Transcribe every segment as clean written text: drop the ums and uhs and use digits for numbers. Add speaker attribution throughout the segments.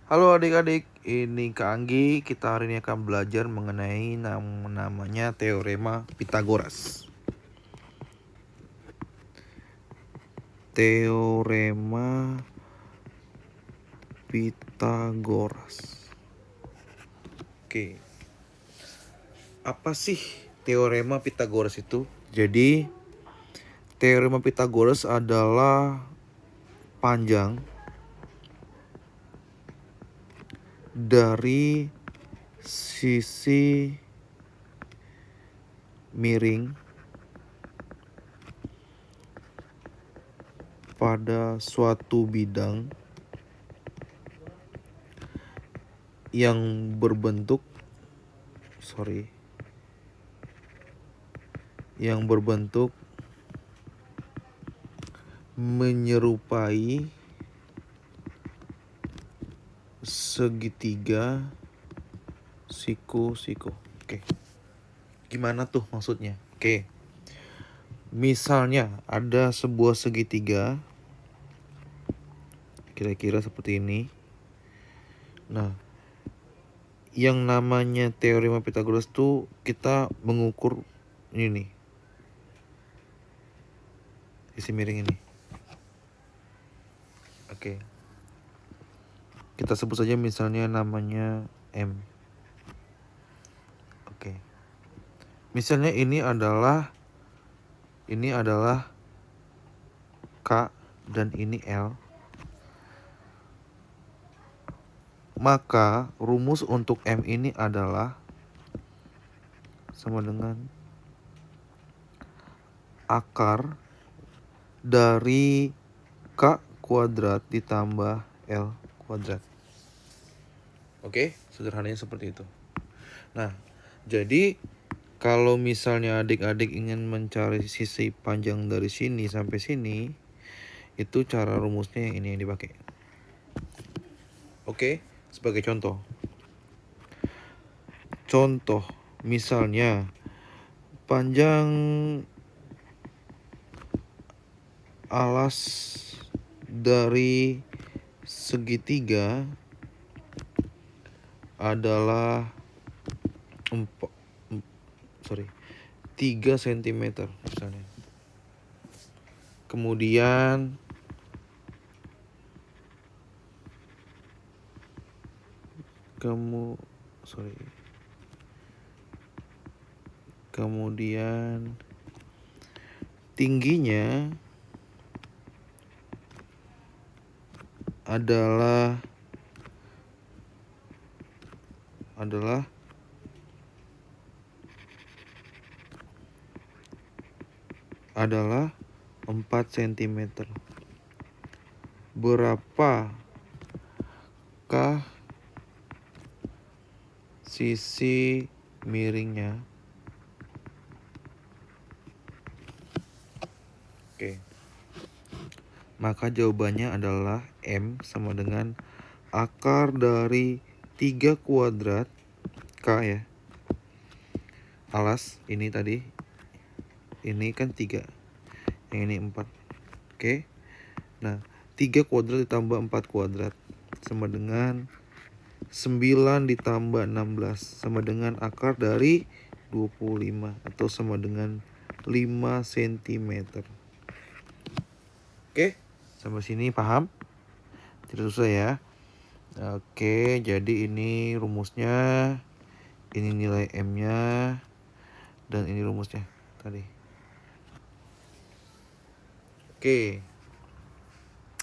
Speaker 1: Halo adik-adik, ini Kak Anggi. Kita hari ini akan belajar mengenai namanya Teorema Pitagoras. Teorema Pitagoras. Oke, apa sih Teorema Pitagoras itu? Jadi, Teorema Pitagoras adalah panjang dari sisi miring pada suatu bidang yang berbentuk menyerupai segitiga siku-siku. Oke. Gimana tuh maksudnya? Oke. Misalnya ada sebuah segitiga kira-kira seperti ini. Nah, yang namanya teorema Pitagoras tuh kita mengukur ini nih. Sisi miring ini. Oke. Kita sebut saja misalnya namanya M. Oke. Misalnya ini adalah K dan ini L. Maka rumus untuk M ini adalah sama dengan akar dari K kuadrat ditambah L kuadrat. Oke, sederhananya seperti itu. Nah, jadi kalau misalnya adik-adik ingin mencari sisi panjang dari sini sampai sini, itu cara rumusnya yang ini yang dipakai. Oke, sebagai contoh. Contoh, misalnya panjang alas dari segitiga adalah 3 cm misalnya. Kemudian tingginya adalah 4 cm. Berapakah sisi miringnya? Oke. Maka jawabannya adalah M sama dengan akar dari 3 kuadrat K ya. Alas ini tadi. Ini kan 3. Yang ini 4. Oke. Nah, 3 kuadrat ditambah 4 kuadrat sama dengan 9 ditambah 16 sama dengan akar dari 25 atau sama dengan 5 cm. Oke, sampai sini paham? Tidak susah ya. Oke, jadi ini rumusnya, ini nilai M-nya, dan ini rumusnya tadi. Oke,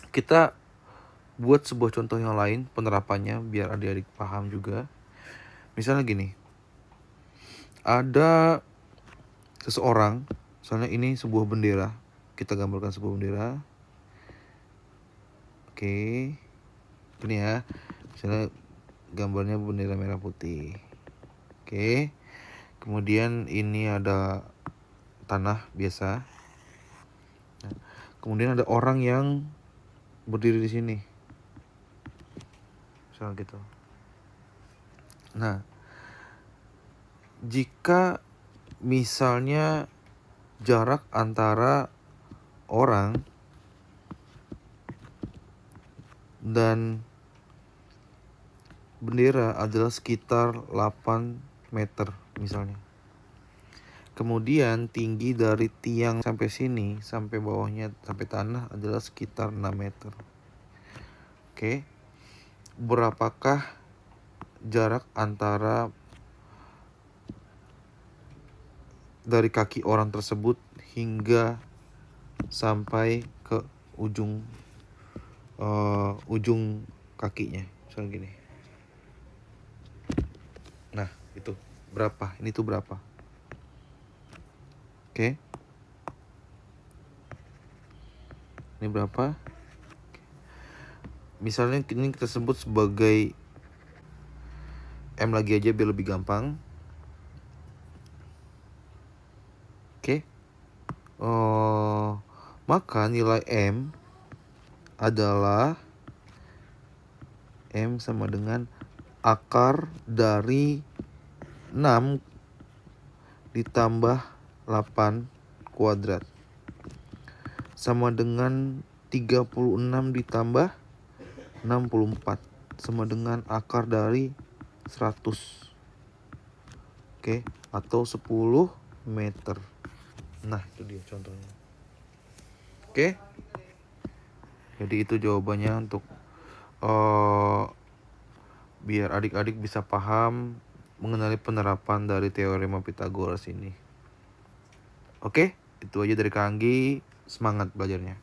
Speaker 1: kita buat sebuah contoh yang lain penerapannya biar adik-adik paham juga. Misalnya gini, ada seseorang, misalnya ini sebuah bendera, kita gambarkan sebuah bendera. Oke, ini ya, misalnya gambarnya bendera merah putih. Oke, kemudian ini ada tanah biasa. Nah, kemudian ada orang yang berdiri di sini, misalnya gitu. Nah, jika misalnya jarak antara orang dan bendera adalah sekitar 8 meter misalnya. Kemudian tinggi dari tiang sampai sini, sampai bawahnya, sampai tanah adalah sekitar 6 meter. Oke. Berapakah jarak antara dari kaki orang tersebut hingga sampai ke ujung kakinya, misalnya gini. Nah, itu berapa? Ini tuh berapa? Oke. Ini berapa? Misalnya ini kita sebut sebagai M lagi aja biar lebih gampang. Oke. Maka nilai M adalah M sama dengan akar dari 6 ditambah 8 kuadrat. Sama dengan 36 ditambah 64. Sama dengan akar dari 100. Oke, atau 10 meter. Nah, itu dia contohnya. Oke. Jadi itu jawabannya untuk biar adik-adik bisa paham mengenali penerapan dari teorema Pythagoras ini. Oke, itu aja dari Kak Anggi. Semangat belajarnya.